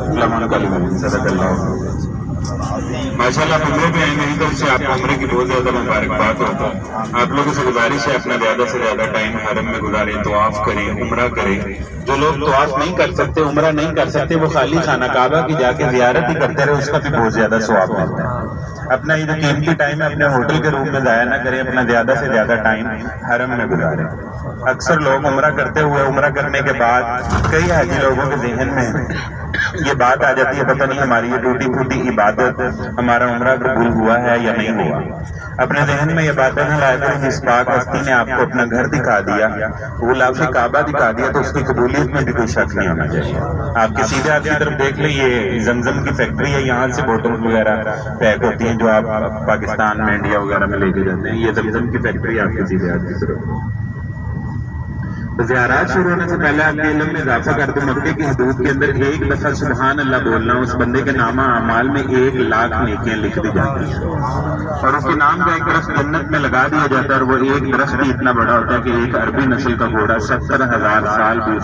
صدق اللہ ماشاءاللہ آپ عمرے پہ آئیں میری طرف سے آپ کو عمرے کی بہت زیادہ مبارکباد ہو. آپ لوگوں سے گزارش ہے اپنا زیادہ سے زیادہ ٹائم حرم میں گزاریں, طواف کریں, عمرہ کریں. جو لوگ طواف نہیں کر سکتے, عمرہ نہیں کر سکتے, وہ خالی خانہ کعبہ کی جا کے زیارت ہی کرتے رہے, اس کا بھی بہت زیادہ ثواب ملتا ہے. اپنا یہ جو قیمتی ٹائم ہے اپنے ہوٹل کے روم میں ضائع نہ کریں, اپنا زیادہ سے زیادہ ٹائم حرم میں گزاریں. اکثر لوگ عمرہ کرتے ہوئے, عمرہ کرنے کے بعد کئی حاجی لوگوں کے ذہن میں یہ بات آ جاتی ہے, پتہ نہیں ہماری یہ ٹوٹی پھوٹی عبادت, ہمارا عمرہ قبول ہوا ہے یا نہیں ہوا. اپنے ذہن میں یہ باتیں نہ لایا کریں. جس پاک ہستی نے آپ کو اپنا گھر دکھا دیا, غلاف کعبہ دکھا دیا, تو اس کی قبولیت میں بھی کوئی شک نہیں ہونا چاہیے. آپ کے سیدھے آپ کی طرف دیکھ لیں, یہ زمزم کی فیکٹری ہے, یہاں سے بوتل وغیرہ پیک ہوتی ہیں جو آپ پاکستان میں, انڈیا وغیرہ میں لے کے جاتے ہیں. یہ زمزم کی فیکٹری آپ کے سیدھے آپ کی طرف. زیارات شروع ہونے سے پہلے آپ کے علم میں اضافہ کر دوں, مکے کی حدود کے اندر ایک دفعہ سبحان اللہ بولنا, اس بندے کے نامہ اعمال میں 1,00,000 نیکیاں لکھ دی جاتی ہیں, اور اس کے نام کا ایک درخت جنت میں لگا دیا جاتا ہے, اور وہ ایک درخت بھی اتنا بڑا ہوتا ہے کہ ایک عربی نسل کا گھوڑا 70,000 سال بھی